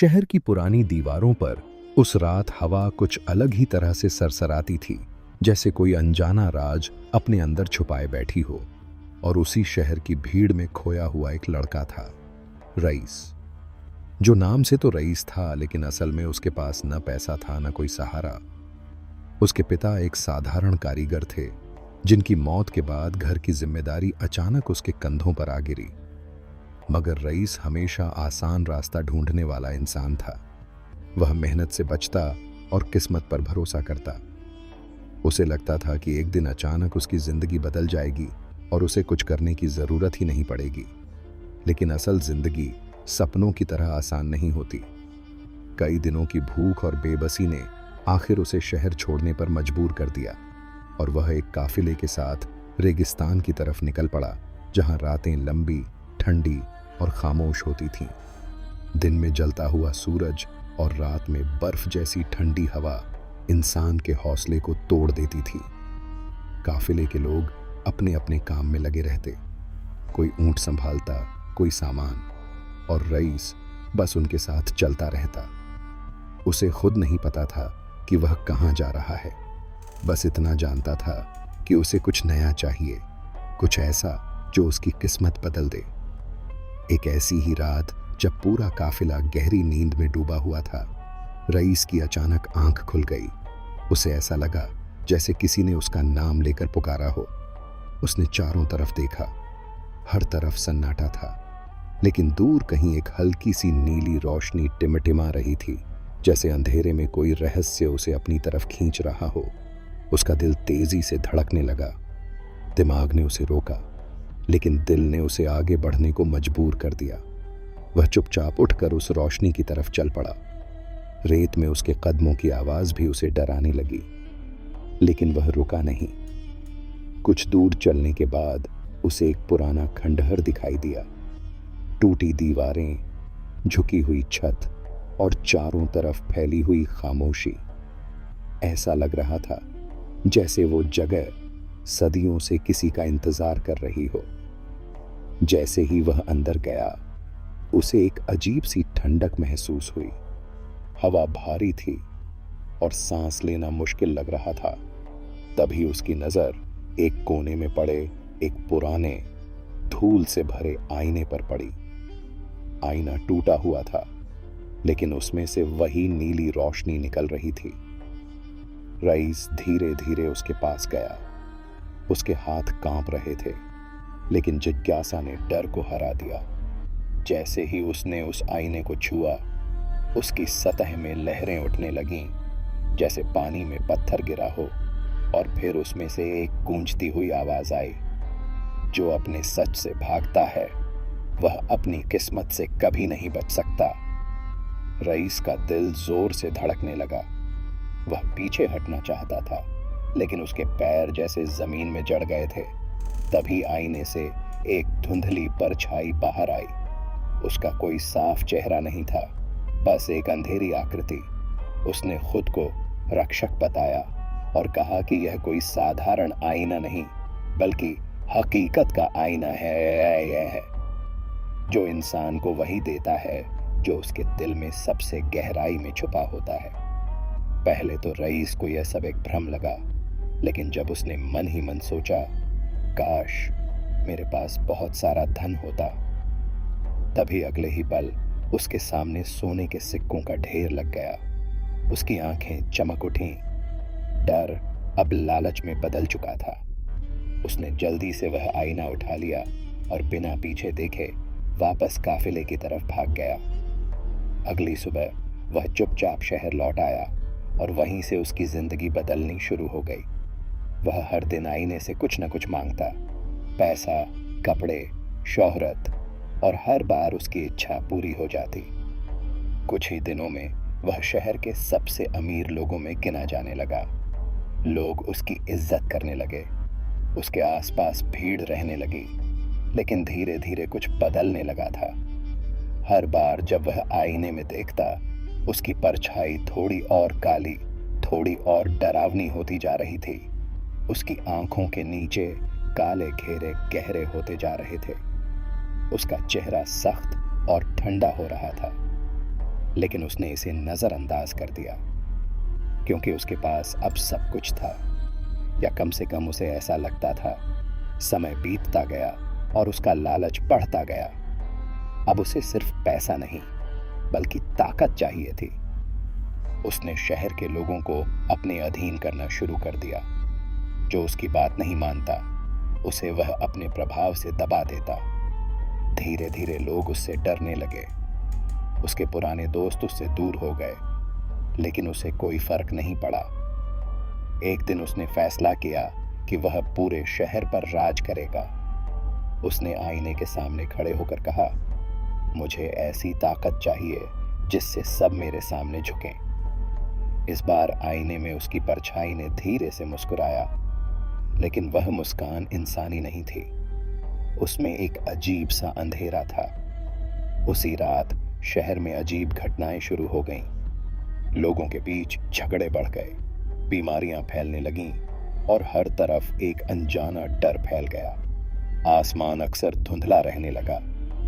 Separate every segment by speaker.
Speaker 1: शहर की पुरानी दीवारों पर उस रात हवा कुछ अलग ही तरह से सरसराती थी, जैसे कोई अनजाना राज अपने अंदर छुपाए बैठी हो। और उसी शहर की भीड़ में खोया हुआ एक लड़का था, रईस, जो नाम से तो रईस था, लेकिन असल में उसके पास न पैसा था न कोई सहारा। उसके पिता एक साधारण कारीगर थे, जिनकी मौत के बाद घर की जिम्मेदारी अचानक उसके कंधों पर आ गिरी। मगर रईस हमेशा आसान रास्ता ढूंढने वाला इंसान था। वह मेहनत से बचता और किस्मत पर भरोसा करता। उसे लगता था कि एक दिन अचानक उसकी जिंदगी बदल जाएगी और उसे कुछ करने की जरूरत ही नहीं पड़ेगी। लेकिन असल जिंदगी सपनों की तरह आसान नहीं होती। कई दिनों की भूख और बेबसी ने आखिर उसे शहर छोड़ने पर मजबूर कर दिया और वह एक काफिले के साथ रेगिस्तान की तरफ निकल पड़ा, जहां रातें लंबी, ठंडी और खामोश होती थीं। दिन में जलता हुआ सूरज और रात में बर्फ जैसी ठंडी हवा इंसान के हौसले को तोड़ देती थी। काफिले के लोग अपने अपने काम में लगे रहते, कोई ऊंट संभालता, कोई सामान, और रईस बस उनके साथ चलता रहता। उसे खुद नहीं पता था कि वह कहाँ जा रहा है। बस इतना जानता था कि उसे कुछ नया चाहिए, कुछ ऐसा जो उसकी किस्मत बदल दे। एक ऐसी ही रात, जब पूरा काफिला गहरी नींद में डूबा हुआ था, रईस की अचानक आंख खुल गई। उसे ऐसा लगा जैसे किसी ने उसका नाम लेकर पुकारा हो। उसने चारों तरफ देखा, हर तरफ सन्नाटा था, लेकिन दूर कहीं एक हल्की सी नीली रोशनी टिमटिमा रही थी, जैसे अंधेरे में कोई रहस्य उसे अपनी तरफ खींच रहा हो। उसका दिल तेजी से धड़कने लगा। दिमाग ने उसे रोका, लेकिन दिल ने उसे आगे बढ़ने को मजबूर कर दिया। वह चुपचाप उठकर उस रोशनी की तरफ चल पड़ा। रेत में उसके कदमों की आवाज भी उसे डराने लगी, लेकिन वह रुका नहीं। कुछ दूर चलने के बाद उसे एक पुराना खंडहर दिखाई दिया। टूटी दीवारें, झुकी हुई छत और चारों तरफ फैली हुई खामोशी। ऐसा लग रहा था जैसे वो जगह सदियों से किसी का इंतजार कर रही हो। जैसे ही वह अंदर गया, उसे एक अजीब सी ठंडक महसूस हुई। हवा भारी थी और सांस लेना मुश्किल लग रहा था। तभी उसकी नजर एक कोने में पड़े एक पुराने, धूल से भरे आईने पर पड़ी। आईना टूटा हुआ था, लेकिन उसमें से वही नीली रोशनी निकल रही थी। रईस धीरे धीरे उसके पास गया। उसके हाथ कांप रहे थे, लेकिन जिज्ञासा ने डर को हरा दिया। जैसे ही उसने उस आईने को छुआ, उसकी सतह में लहरें उठने लगीं, जैसे पानी में पत्थर गिरा हो। और फिर उसमें से एक गूंजती हुई आवाज आई, जो अपने सच से भागता है वह अपनी किस्मत से कभी नहीं बच सकता। रईस का दिल जोर से धड़कने लगा। वह पीछे हटना चाहता था, लेकिन उसके पैर जैसे जमीन में जड़ गए थे। तभी आईने से एक धुंधली परछाई बाहर आई। उसका कोई साफ चेहरा नहीं था, बस एक अंधेरी आकृति। उसने खुद को रक्षक बताया और कहा कि यह कोई साधारण आईना नहीं, बल्कि हकीकत का आईना है। यह है जो इंसान को वही देता है जो उसके दिल में सबसे गहराई में छुपा होता है। पहले तो रईस को यह सब एक भ्रम लगा, लेकिन जब उसने मन ही मन सोचा, काश मेरे पास बहुत सारा धन होता, तभी अगले ही पल उसके सामने सोने के सिक्कों का ढेर लग गया। उसकी आंखें चमक उठीं। डर अब लालच में बदल चुका था। उसने जल्दी से वह आईना उठा लिया और बिना पीछे देखे वापस काफिले की तरफ भाग गया। अगली सुबह वह चुपचाप शहर लौट आया और वहीं से उसकी जिंदगी बदलनी शुरू हो गई। वह हर दिन आईने से कुछ न कुछ मांगता, पैसा, कपड़े, शोहरत, और हर बार उसकी इच्छा पूरी हो जाती। कुछ ही दिनों में वह शहर के सबसे अमीर लोगों में गिना जाने लगा। लोग उसकी इज्जत करने लगे। उसके आसपास भीड़ रहने लगी। लेकिन धीरे धीरे कुछ बदलने लगा था। हर बार जब वह आईने में देखता, उसकी परछाई थोड़ी और काली, थोड़ी और डरावनी होती जा रही थी। उसकी आंखों के नीचे काले घेरे गहरे होते जा रहे थे। उसका चेहरा सख्त और ठंडा हो रहा था। लेकिन उसने इसे नज़रअंदाज कर दिया क्योंकि उसके पास अब सब कुछ था, या कम से कम उसे ऐसा लगता था। समय बीतता गया और उसका लालच बढ़ता गया। अब उसे सिर्फ पैसा नहीं बल्कि ताकत चाहिए थी। उसने शहर के लोगों को अपने अधीन करना शुरू कर दिया। जो उसकी बात नहीं मानता उसे वह अपने प्रभाव से दबा देता। धीरे धीरे लोग उससे डरने लगे। उसके पुराने दोस्त उससे दूर हो गए, लेकिन उसे कोई फर्क नहीं पड़ा। एक दिन उसने फैसला किया कि वह पूरे शहर पर राज करेगा। उसने आईने के सामने खड़े होकर कहा, मुझे ऐसी ताकत चाहिए जिससे सब मेरे सामने झुकें। इस बार आईने में उसकी परछाई ने धीरे से मुस्कुराया, लेकिन वह मुस्कान इंसानी नहीं थी। उसमें एक अजीब सा अंधेरा था। उसी रात शहर में अजीब घटनाएं शुरू हो गईं। लोगों के बीच झगड़े बढ़ गए, बीमारियां फैलने लगीं और हर तरफ एक अनजाना डर फैल गया। आसमान अक्सर धुंधला रहने लगा,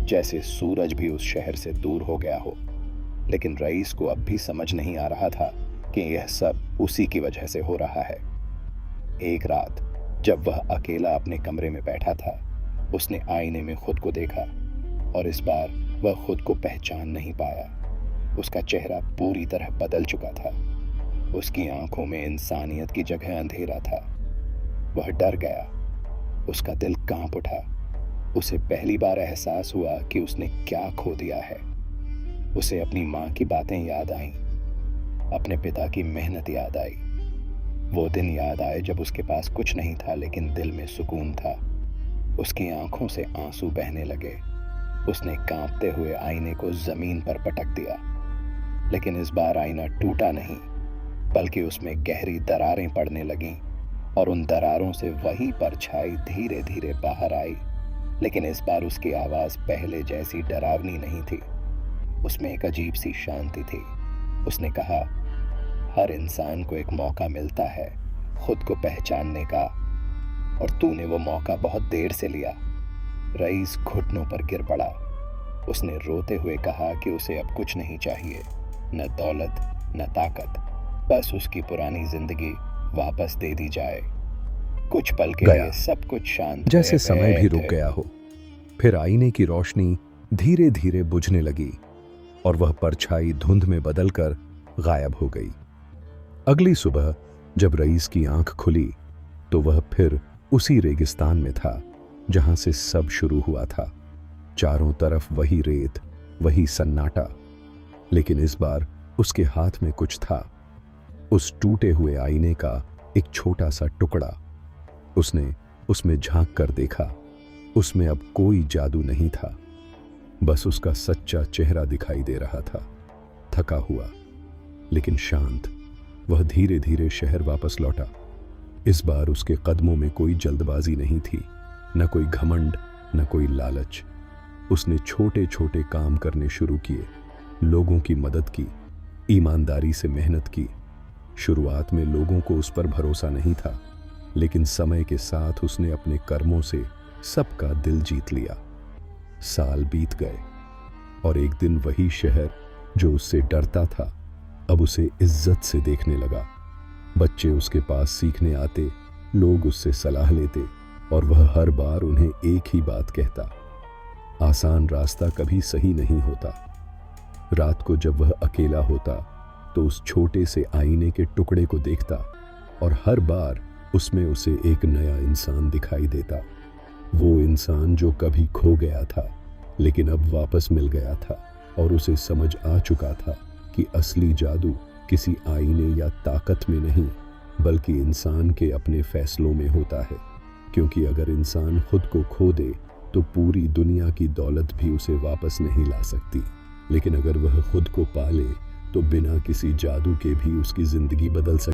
Speaker 1: जैसे सूरज भी उस शहर से दूर हो गया हो। लेकिन रईस को अब भी समझ नहीं आ रहा था कि यह सब उसी की वजह से हो रहा है। एक रात जब वह अकेला अपने कमरे में बैठा था, उसने आईने में खुद को देखा और इस बार वह खुद को पहचान नहीं पाया। उसका चेहरा पूरी तरह बदल चुका था। उसकी आंखों में इंसानियत की जगह अंधेरा था। वह डर गया। उसका दिल कांप उठा। उसे पहली बार एहसास हुआ कि उसने क्या खो दिया है। उसे अपनी माँ की बातें याद आईं, अपने पिता की मेहनत याद आई। वो दिन याद आए जब उसके पास कुछ नहीं था लेकिन दिल में सुकून था। उसकी आंखों से आंसू बहने लगे। उसने कांपते हुए आईने को जमीन पर पटक दिया, लेकिन इस बार आईना टूटा नहीं बल्कि उसमें गहरी दरारें पड़ने लगीं और उन दरारों से वही परछाई धीरे धीरे बाहर आई। लेकिन इस बार उसकी आवाज पहले जैसी डरावनी नहीं थी। उसमें एक अजीब सी शांति थी। उसने कहा, हर इंसान को एक मौका मिलता है खुद को पहचानने का, और तूने वो मौका बहुत देर से लिया। रईस घुटनों पर गिर पड़ा। उसने रोते हुए कहा कि उसे अब कुछ नहीं चाहिए, न दौलत न ताकत, बस उसकी पुरानी जिंदगी वापस दे दी जाए। कुछ पल के लिए सब कुछ शांत,
Speaker 2: जैसे समय भी रुक गया हो। फिर आईने की रोशनी धीरे धीरे बुझने लगी और वह परछाई धुंध में बदलकर गायब हो गई। अगली सुबह जब रईस की आंख खुली तो वह फिर उसी रेगिस्तान में था जहां से सब शुरू हुआ था। चारों तरफ वही रेत, वही सन्नाटा, लेकिन इस बार उसके हाथ में कुछ था। उस टूटे हुए आईने का एक छोटा सा टुकड़ा। उसने उसमें झांक कर देखा। उसमें अब कोई जादू नहीं था, बस उसका सच्चा चेहरा दिखाई दे रहा था, थका हुआ लेकिन शांत। वह धीरे धीरे शहर वापस लौटा। इस बार उसके कदमों में कोई जल्दबाजी नहीं थी, न कोई घमंड न कोई लालच। उसने छोटे छोटे काम करने शुरू किए, लोगों की मदद की, ईमानदारी से मेहनत की। शुरुआत में लोगों को उस पर भरोसा नहीं था, लेकिन समय के साथ उसने अपने कर्मों से सबका दिल जीत लिया। साल बीत गए और एक दिन वही शहर जो उससे डरता था अब उसे इज्जत से देखने लगा। बच्चे उसके पास सीखने आते, लोग उससे सलाह लेते और वह हर बार उन्हें एक ही बात कहता, आसान रास्ता कभी सही नहीं होता। रात को जब वह अकेला होता तो उस छोटे से आईने के टुकड़े को देखता और हर बार उसमें उसे एक नया इंसान दिखाई देता। वो इंसान जो कभी खो गया था लेकिन अब वापस मिल गया था और उसे समझ आ चुका था कि असली जादू किसी आईने या ताकत में नहीं बल्कि इंसान के अपने फैसलों में होता है। क्योंकि अगर इंसान खुद को खो दे तो पूरी दुनिया की दौलत भी उसे वापस नहीं ला सकती, लेकिन अगर वह खुद को पाले तो बिना किसी जादू के भी उसकी जिंदगी बदल सकती।